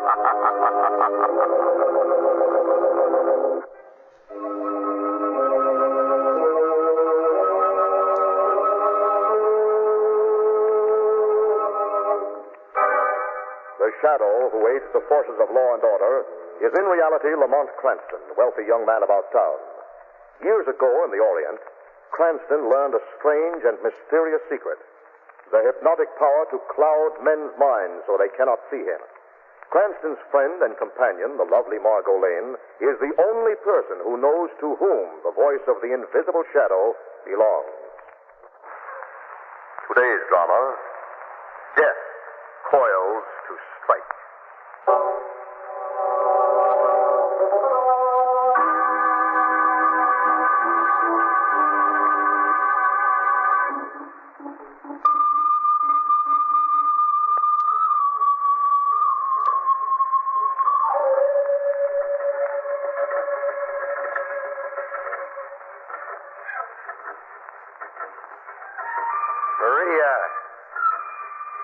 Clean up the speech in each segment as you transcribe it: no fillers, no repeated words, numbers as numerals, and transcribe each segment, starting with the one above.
The shadow who aids the forces of law and order is in reality Lamont Cranston, a wealthy young man about town. Years ago in the Orient, Cranston learned a strange and mysterious secret: the hypnotic power to cloud men's minds so they cannot see him. Cranston's friend and companion, the lovely Margot Lane, is the only person who knows to whom the voice of the invisible shadow belongs. Today's drama, Death Coils to Strike.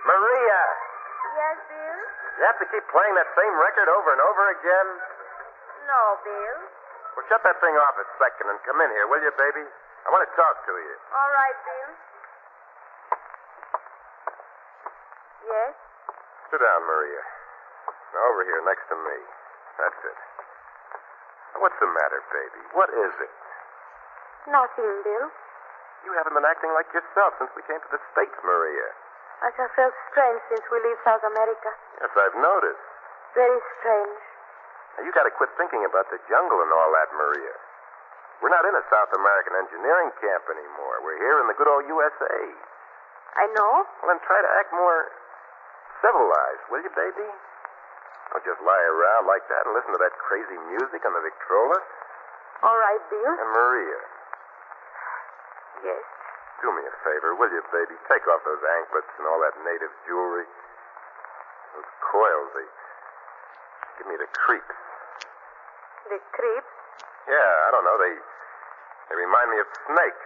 Maria! Yes, Bill? You have to keep playing that same record over and over again? No, Bill. Well, shut that thing off a second and come in here, will you, baby? I want to talk to you. All right, Bill. Yes? Sit down, Maria. Now, over here next to me. That's it. Now, what's the matter, baby? What is it? Nothing, Bill. You haven't been acting like yourself since we came to the States, Maria. I have felt strange since we leave South America. Yes, I've noticed. Very strange. Now, you got to quit thinking about the jungle and all that, Maria. We're not in a South American engineering camp anymore. We're here in the good old USA. I know. Well, then try to act more civilized, will you, baby? Don't just lie around like that and listen to that crazy music on the Victrola. All right, Bill. And Maria, Yes. do me a favor, will you, baby? Take off those anklets and all that native jewelry. Those coils, they give me the creeps. The creeps? Yeah, I don't know. They remind me of snakes.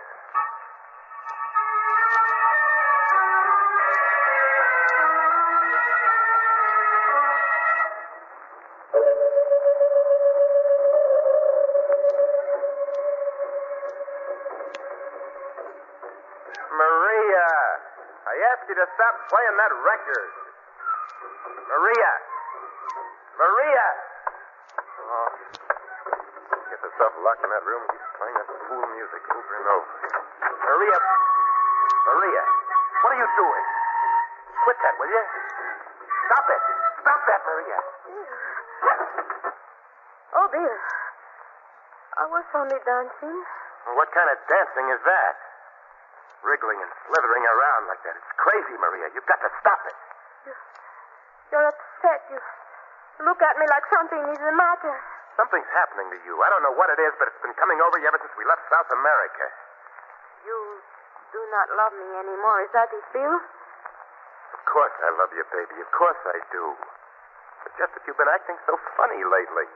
Maria, I asked you to stop playing that record. Maria! Maria! Oh. Get yourself locked in that room and keep playing that fool music over and over. Maria! Maria! What are you doing? Quit that, will you? Stop it! Stop that, Maria! Oh, Bill. I was only dancing. Well, what kind of dancing is that? Wriggling and slithering around like that. It's crazy, Maria. You've got to stop it. You're upset. You look at me like something is the matter. Something's happening to you. I don't know what it is, but it's been coming over you ever since we left South America. You do not love me anymore. Is that it, Bill? Of course I love you, baby. Of course I do. But just that you've been acting so funny lately.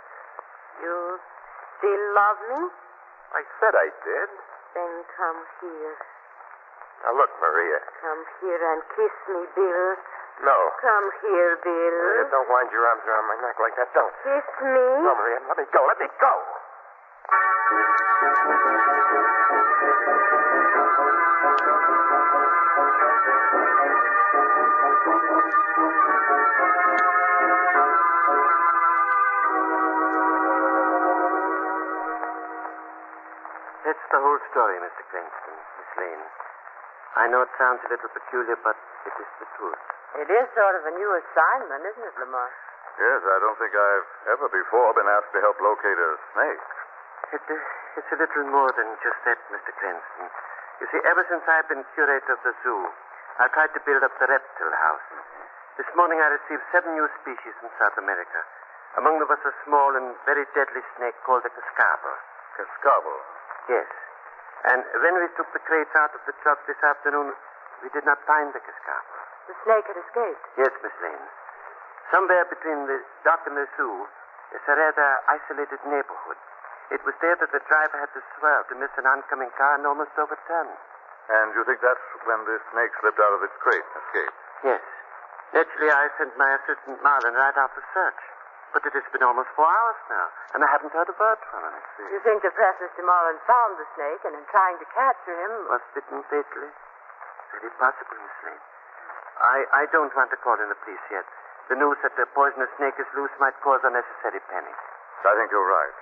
You still love me? I said I did. Then come here. Now look, Maria. Come here and kiss me, Bill. No. Come here, Bill. Maria, don't wind your arms around my neck like that. Don't. Kiss me. No, Maria, let me go. Let me go. That's the whole story, Mr. Cranston, Miss Lane. I know it sounds a little peculiar, but it is the truth. It is sort of a new assignment, isn't it, Lamont? Yes, I don't think I've ever before been asked to help locate a snake. It's a little more than just that, Mr. Cranston. You see, ever since I've been curator of the zoo, I've tried to build up the reptile house. This morning I received 7 new species from South America. Among them was a small and very deadly snake called the cascabel. Cascabel? Yes. And when we took the crates out of the truck this afternoon, we did not find the cascabel. The snake had escaped. Yes, Miss Lane. Somewhere between the dock and the zoo is a rather isolated neighborhood. It was there that the driver had to swerve to miss an oncoming car and almost overturn. And you think that's when this snake slipped out of its crate and escaped? Yes. Naturally, I sent my assistant Marlin right out to search. But it has been almost 4 hours now, and I haven't heard a word from him. You think that perhaps Mr. Marlin found the snake and in trying to capture him... Was bitten fatally? Very possible, Miss Lane. I don't want to call in the police yet. The news that the poisonous snake is loose might cause unnecessary panic. I think you're right.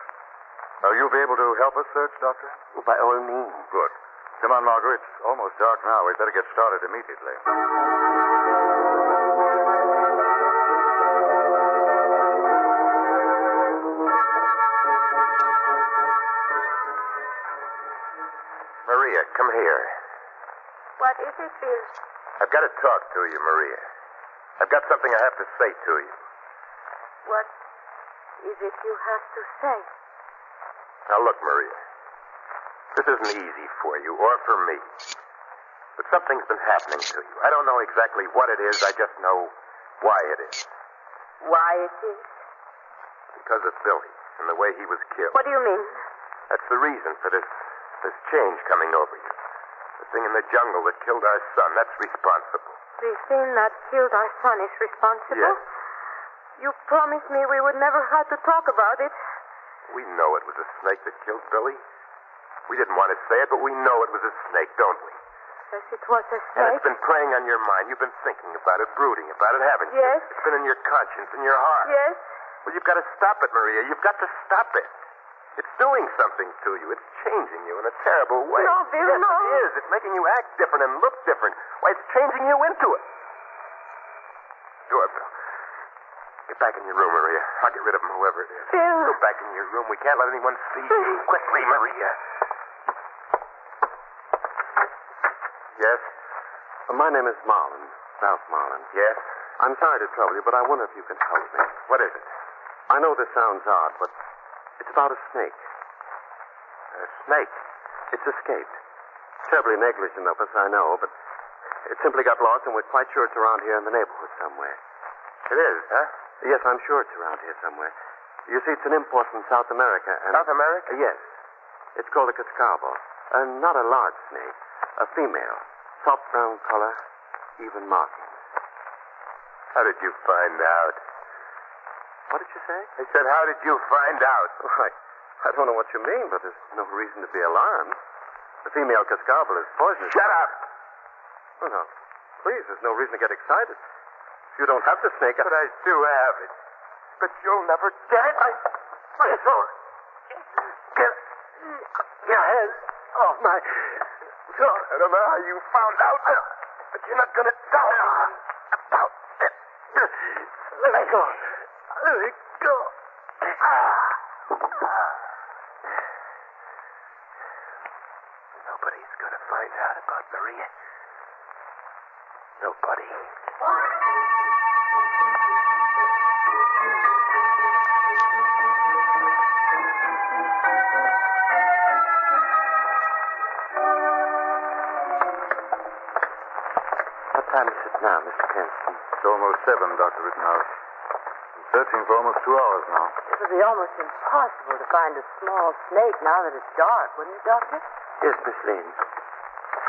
Now, you'll be able to help us search, Doctor? Oh, by all means. Good. Come on, Margot. It's almost dark now. We'd better get started immediately. Maria, come here. What is it, Bill? I've got to talk to you, Maria. I've got something I have to say to you. What is it you have to say? Now, look, Maria. This isn't easy for you or for me. But something's been happening to you. I don't know exactly what it is. I just know why it is. Why it is? Because of Billy and the way he was killed. What do you mean? That's the reason for this change coming over you. The thing in the jungle that killed our son, that's responsible. The thing that killed our son is responsible? Yes. You promised me we would never have to talk about it. We know it was a snake that killed Billy. We didn't want to say it, but we know it was a snake, don't we? Yes, it was a And snake. it's been preying on your mind. You've been thinking about it, brooding about it, haven't you? Yes. It's been in your conscience, in your heart. Yes. Well, you've got to stop it, Maria. You've got to stop it. It's doing something to you. It's changing you in a terrible way. No, Bill, yes, no. it is. It's making you act different and look different. Why, it's changing you into it. Doorbell. Get back in your room, Maria. I'll get rid of him, whoever it is. Bill. Go back in your room. We can't let anyone see you. Quickly, Maria. Yes? My name is Marlin, Ralph Marlin. Yes? I'm sorry to trouble you, but I wonder if you can help me. What is it? I know this sounds odd, but it's about a snake. A snake? It's escaped. Terribly negligent of us, I know, but it simply got lost, and we're quite sure it's around here in the neighborhood somewhere. It is, huh? Yes, I'm sure it's around here somewhere. You see, it's an import from South America, and... South America? Yes. It's called a cascabel. Not a large snake. A female. Soft brown color, even markings. How did you find out? What did you say? I said, how did you find out? Oh, I don't know what you mean, but there's no reason to be alarmed. The female cascabel is poisonous. Shut up! Oh, no. Please, there's no reason to get excited. If you don't have the snake... But I do have it. But you'll never get it. My sword. Get your hands off my sword. I don't know how you found out, but you're not going to tell anyone about it. Let me go. Let me go. Nobody's going to find out about Maria. Nobody. What time is it now, Mr. Cranston? It's almost 7, Dr. Rittenhouse. I'm searching for almost 2 hours now. It would be almost impossible to find a small snake now that it's dark, wouldn't it, Doctor? Yes, Miss Lane.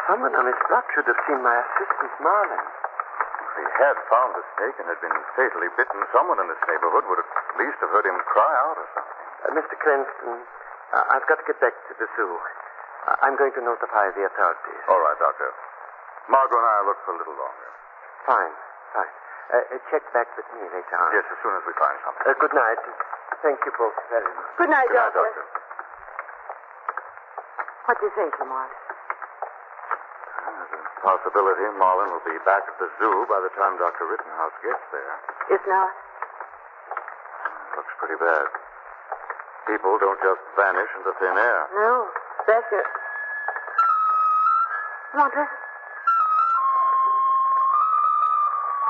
Someone on this block should have seen my assistant, Marlin. If he had found the snake and had been fatally bitten, someone in this neighborhood would have at least have heard him cry out or something. Mr. Cranston, I've got to get back to the zoo. I'm going to notify the authorities. All right, Doctor. Margot and I will look for a little longer. Fine. Check back with me later on. Yes, as soon as we find something. Good night. Thank you both very much. Good night, Good night, Doctor. Doctor. What do you think, Lamont? There's a possibility Marlin will be back at the zoo by the time Dr. Rittenhouse gets there. If not? Looks pretty bad. People don't just vanish into thin air. No. Especially... Lamont,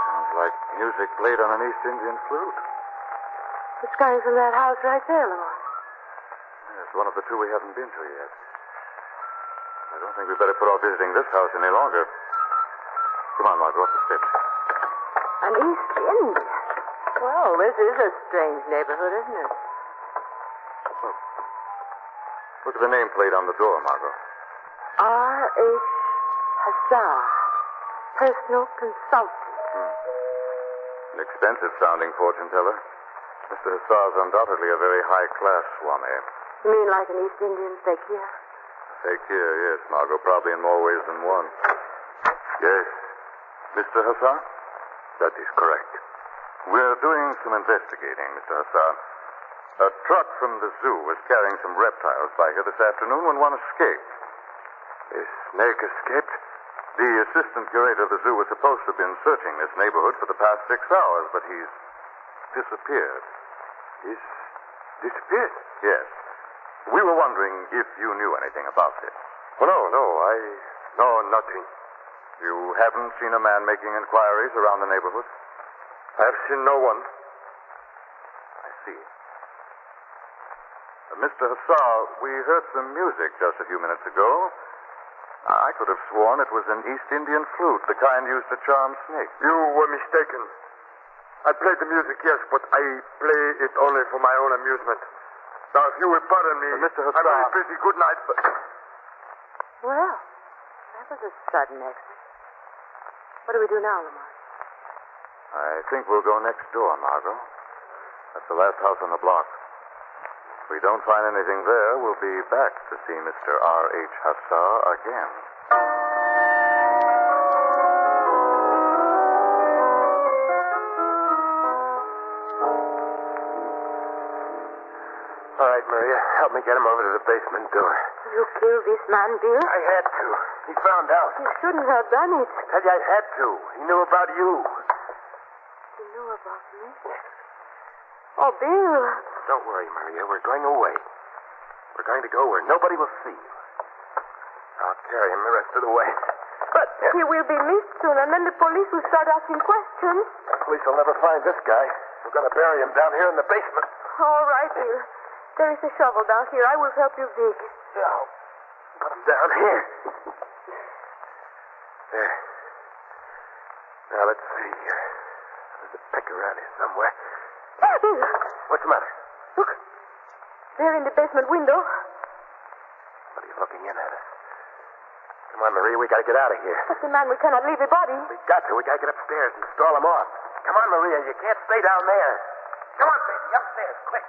Sounds like music played on an East Indian flute. it's coming from that house right there, Lamont. It's one of the two we haven't been to yet. I don't think we'd better put off visiting this house any longer. Come on, Margot, up the steps. An East Indian. Well, this is a strange neighborhood, isn't it? Look at the nameplate on the door, Margot. R.H. Hazar, personal consultant. An expensive-sounding fortune teller. Mr. Hussar's undoubtedly a very high-class Swami. You mean like an East Indian fakir? Fakir, yes, Margot. Probably in more ways than one. Yes. Mr. Hussar? That is correct. We're doing some investigating, Mr. Hussar. A truck from the zoo was carrying some reptiles by here this afternoon when one escaped. A snake escaped? The assistant curator of the zoo was supposed to have been searching this neighborhood for the past 6 hours, but he's disappeared. He's disappeared? Yes. We were wondering if you knew anything about this. Oh, no. I know nothing. You haven't seen a man making inquiries around the neighborhood? I've seen no one. I see. Mr. Hussar, we heard some music just a few minutes ago. I could have sworn it was an East Indian flute, the kind used to charm snakes. You were mistaken. I played the music, yes, but I play it only for my own amusement. Now, if you will pardon me, Mr. Hussar. I'm very busy. Good night. Well, that was a sudden exit. What do we do now, Lamont? I think we'll go next door, Margot. That's the last house on the block. If we don't find anything there, we'll be back to see Mr. R.H. Hussar again. All right, Maria, help me get him over to the basement door. You killed this man, Bill? I had to. He found out. You shouldn't have done it. I tell you, I had to. He knew about you. You knew about me? Oh, Bill. Don't worry, Maria. We're going away. We're going to go where nobody will see you. I'll carry him the rest of the way. But he will be missed soon, and then the police will start asking questions. The police will never find this guy. We're going to bury him down here in the basement. All right, Bill. There is a shovel down here. I will help you dig. Now, put him down here. There. Now, let's see. There's a pick around here somewhere. Bill, What's the matter? look. There in the basement window. What are you looking in at us? Come on, Maria. We got to get out of here. But the man, we cannot leave the body. We got to. We got to get upstairs and stall him off. Come on, Maria. You can't stay down there. Come on, baby. Upstairs, quick.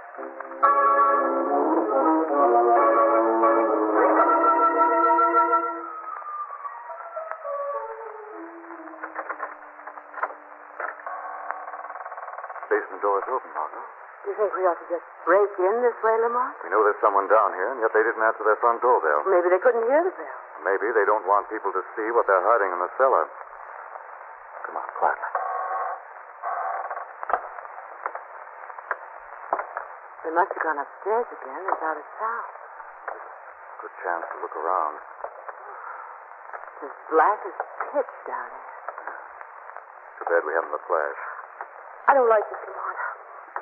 Basement door is open, Margot. Do you think we ought to just break in this way, Lamont? We know there's someone down here, and yet they didn't answer their front doorbell. Maybe they couldn't hear the bell. Maybe they don't want people to see what they're hiding in the cellar. Come on, quietly. They must have gone upstairs again without a sound. Good chance to look around. It's as black as pitch down here. Too bad we haven't the flash. I don't like this, Lamont.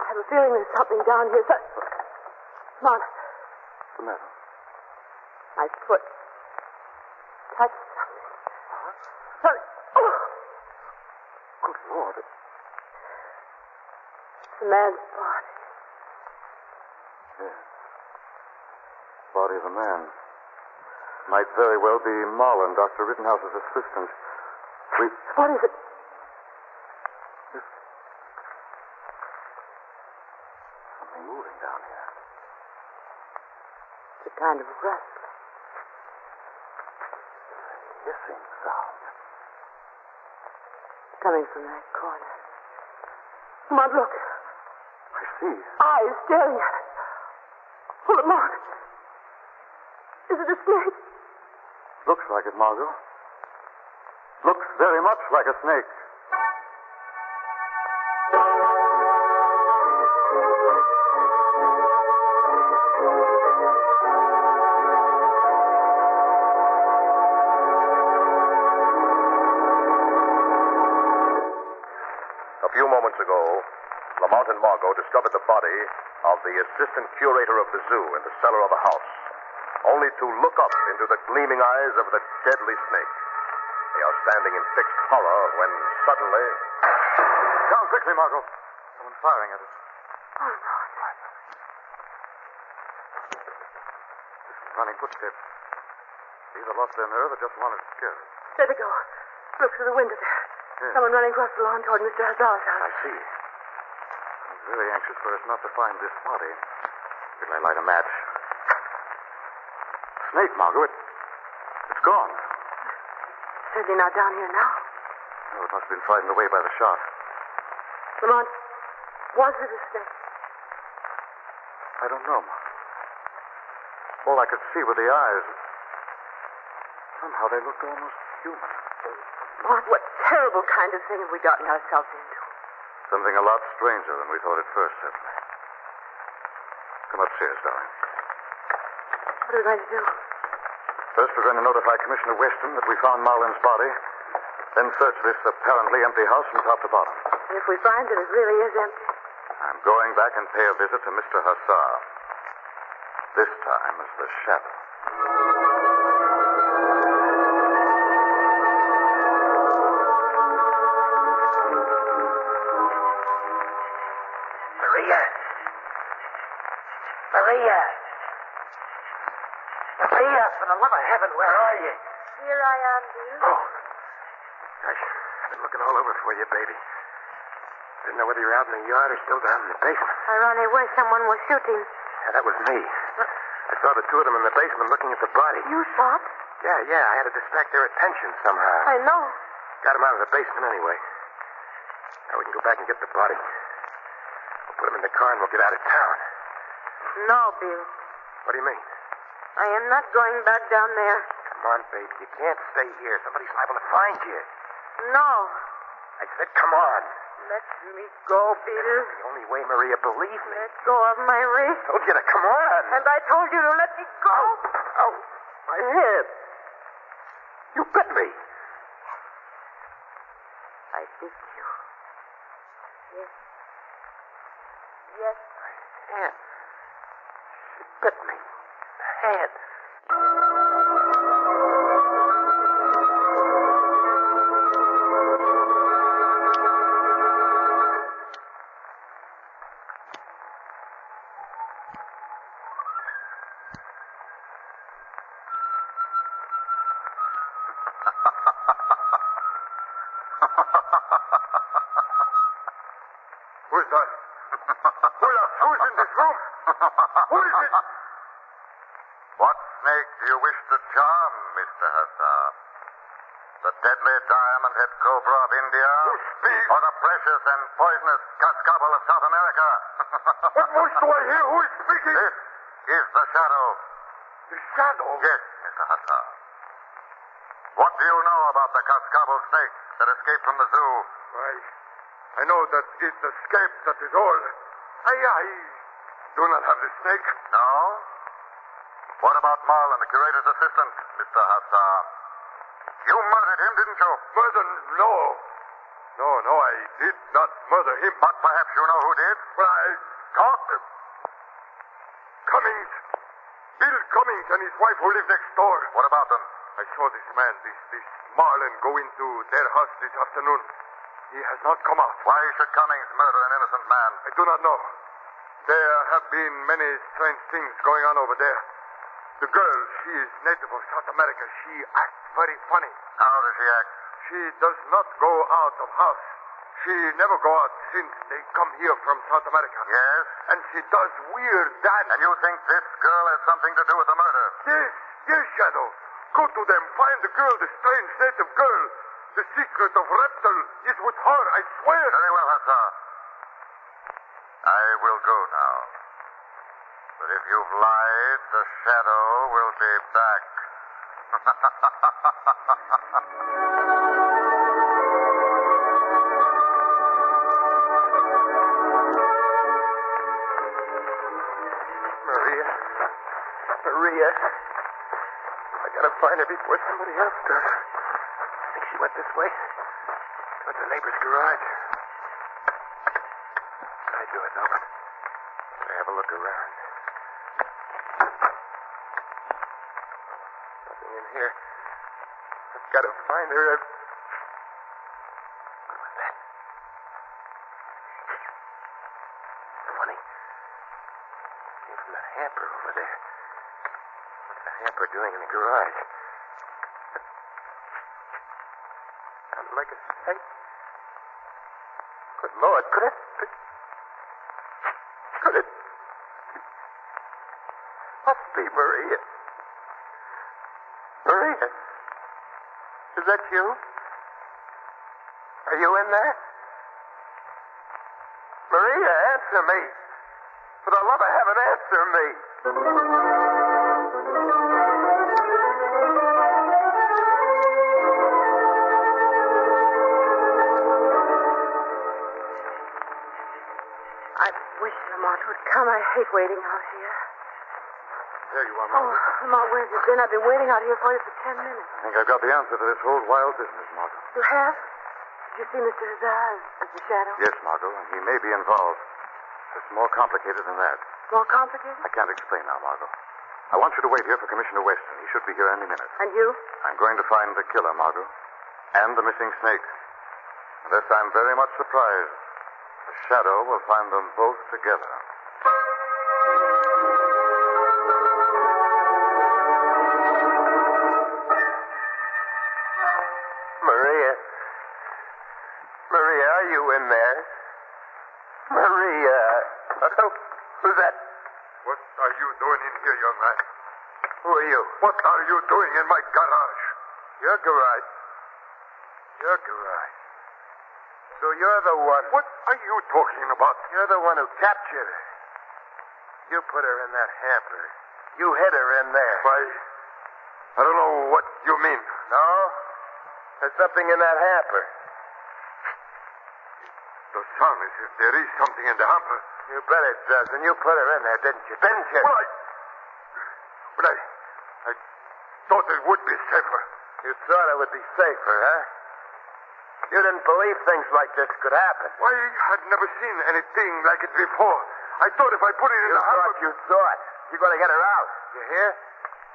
I have a feeling there's something down here. Lamont, What's the matter? my foot touched something. Something. Oh! Good Lord. It's a man's body. Yes. Body of a man. Might very well be Marlin, Dr. Rittenhouse's assistant. What is it? Something moving down here. It's a kind of rustling. Hissing sound. Coming from that corner. Lamont, look. I see. Eyes staring at us. Oh, Lamont. Is it a snake? Looks like it, Margot. Looks very much like a snake. A few moments ago, Lamont and Margot discovered the body of the assistant curator of the zoo in the cellar of a house, only to look up into the gleaming eyes of the deadly snake. They are standing in fixed horror when suddenly... Down quickly, Margot. Someone's firing at us. Oh, Lord. Running footsteps. Either lost their nerve or just wanted to scare us. There they go. Look through the window there. Yes. Someone running across the lawn toward Mr. Hazard's house. I see. I'm very anxious for us not to find this body. Will I light a match? Snake, Margaret. It's gone. Certainly not down here now. No, it must have been frightened away by the shot. Lamont, was it a snake? I don't know. All I could see were the eyes. Somehow they looked almost human. Lamont, what terrible kind of thing have we gotten ourselves into? Something a lot stranger than we thought at first, certainly. Come upstairs, darling. What are we going to do? First, we're going to notify Commissioner Weston that we found Marlin's body. Then search this apparently empty house from top to bottom. And if we find that it really is empty? I'm going back and pay a visit to Mr. Hassar. This time as the shadow. Maria! Maria! Maria, for the love of heaven, where are you? Here I am, dear. Oh. Gosh, I've been looking all over for you, baby. Didn't know whether you were out in the yard or still down in the basement. I ran away where someone was shooting. Yeah, that was me. I saw the two of them in the basement looking at the body. You shot? Yeah, I had to distract their attention somehow. I know. Got them out of the basement anyway. Now we can go back and get the body. We'll put them in the car and we'll get out of town. No, Bill. What do you mean? I am not going back down there. Come on, baby. You can't stay here. Somebody's liable to find you. No. I said, come on. Let me go, Bill. The only way, Maria, believe me. Let go of my wrist. I told you to come on. And I told you to let me go. Oh, my head. You bit me. I bit you. Yes. Yes. My hand. She bit me. The head. Who's that? Who's in this room? Who is it? What snake do you wish to charm, Mr. Hassar? The deadly diamond-head cobra of India? Who speaks? Or the precious and poisonous cascabel of South America? What voice do I hear? Who is speaking? This is the shadow. The shadow? Yes, Mr. Hassar. What do you know about the cascabel snake that escaped from the zoo? I know that it escaped, that is all. I do not have the snake. No? What about Marlin, the curator's assistant, Mr. Hassar? You murdered him, didn't you? Murder? No. No, I did not murder him. But perhaps you know who did? Well, I talked to him. Cummings. Bill Cummings and his wife who live next door. What about them? I saw this man, this Marlin, go into their house this afternoon. He has not come out. Why should Cummings murder an innocent man? I do not know. There have been many strange things going on over there. The girl, she is native of South America. She acts very funny. How does she act? She does not go out of house. She never go out since they come here from South America. Yes? And she does weird dance. And you think this girl has something to do with the murder? Yes, Shadow. Go to them. Find the girl, the strange native girl. The secret of Reptile is with her, I swear. Very well, Hassar. I will go now. But if you've lied, the shadow will be back. Maria. I gotta find her before somebody else does. I think she went this way. Went to the neighbor's garage. I do it, open. I have a look around. Nothing in here. I've got to find her. What was that? Funny. Came from that hamper over there. What's the hamper doing in the garage? Sounded like a snake. Good Lord, could it... Must be Maria. Maria? Is that you? Are you in there? Maria, answer me. For the love of heaven, answer me. I wish Lamont would come. I hate waiting out here. There you are, Oh, Margot. Lamont, where have you been? I've been waiting out here for you for 10 minutes. I think I've got the answer to this whole wild business, Margot. You have? Did you see Mr. Hazar as the shadow? Yes, Margot, and he may be involved. It's more complicated than that. More complicated? I can't explain now, Margot. I want you to wait here for Commissioner Weston. He should be here any minute. And you? I'm going to find the killer, Margot, and the missing snake. Unless I'm very much surprised, the shadow will find them both together. Maria. Maria, are you in there? Maria. Who's that? What are you doing in here, young man? Who are you? What are you doing in my garage? Your garage. Your garage. So you're the one. What are you talking about? You're the one who captured her. You put her in that hamper. You hid her in there. I don't know what you mean. No? There's something in that hamper. The sound is if there is something in the hamper. You bet it does. And you put her in there, didn't you? Didn't you? But I thought it would be safer. You thought it would be safer, huh? You didn't believe things like this could happen. Why, I'd never seen anything like it before. I thought if I put it in the hamper... You thought. You're going to get her out. You hear?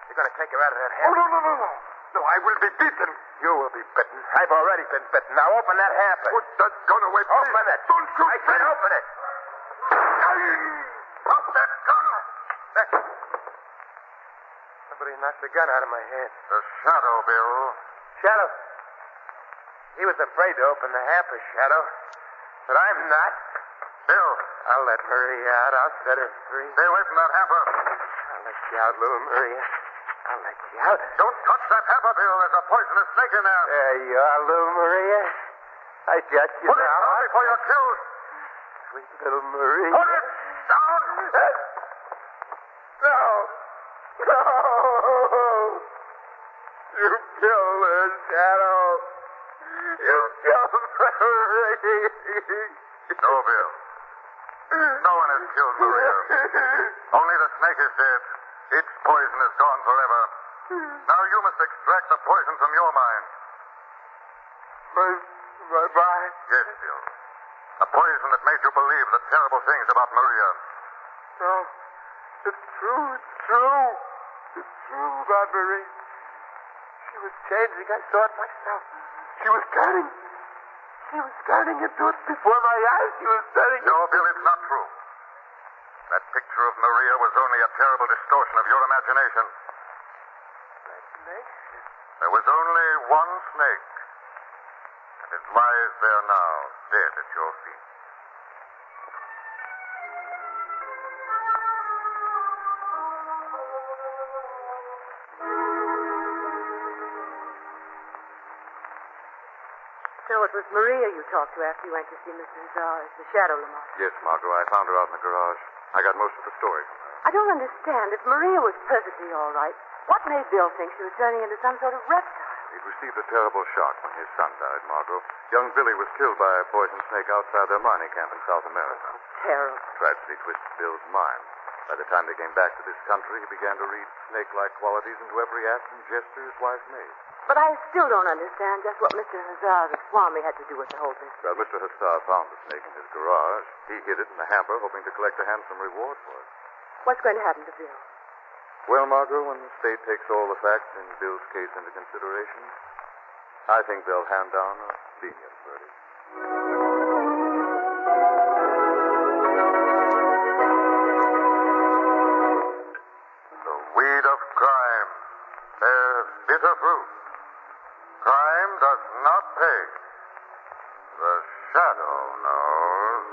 You're going to take her out of that hamper. Oh, no. No, I will be beaten. You will be bitten. I've already been bitten. Now open that hamper. Put that gun away, please. Open it. Don't shoot. I said open it. Drop that gun. Somebody knocked the gun out of my hand. The shadow, Bill. Shadow. He was afraid to open the hamper, Shadow. But I'm not. Bill. I'll let Maria out. I'll set her free. Stay away from that hamper. I'll let you out, little Maria. I'll let you out. Don't touch that hamper, Bill. There's a poisonous snake in there. There you are, little Maria. I got you Put it now. down before you're killed. Sweet little Maria. Put it down. No. No. You killed her, Shadow. You killed Maria. No, Bill. No one has killed Maria. Only the snake is dead. Its poison is gone forever. Now you must extract the poison from your mind. My mind? Yes, Bill. The poison that made you believe the terrible things about Maria. No. It's true. It's true. It's true about Marie. She was changing. I saw it myself. She was turning. She was turning into it before my eyes. She was turning. No, Bill, it's not true. That picture of Maria was only a terrible distortion of your imagination. Imagination? There was only one snake. And it lies there now, dead at your feet. So it was Maria you talked to after you went to see Mr. Hazar as the shadow, Lamont. Yes, Margot, I found her out in the garage. I got most of the story from her. I don't understand. If Maria was perfectly all right, what made Bill think she was turning into some sort of reptile? He'd received a terrible shock when his son died, Margot. Young Billy was killed by a poison snake outside their mining camp in South America. Terrible. Tragedy twisted Bill's mind. By the time they came back to this country, he began to read snake-like qualities into every act and gesture his wife made. But I still don't understand just what Mr. Hazar, the Swami, had to do with the whole thing. Well, Mr. Hassar found the snake in his garage. He hid it in the hamper, hoping to collect a handsome reward for it. What's going to happen to Bill? Well, Margot, when the state takes all the facts in Bill's case into consideration, I think they'll hand down a lenient verdict. The weed of crime bears bitter fruit. Crime does not pay. The Shadow knows.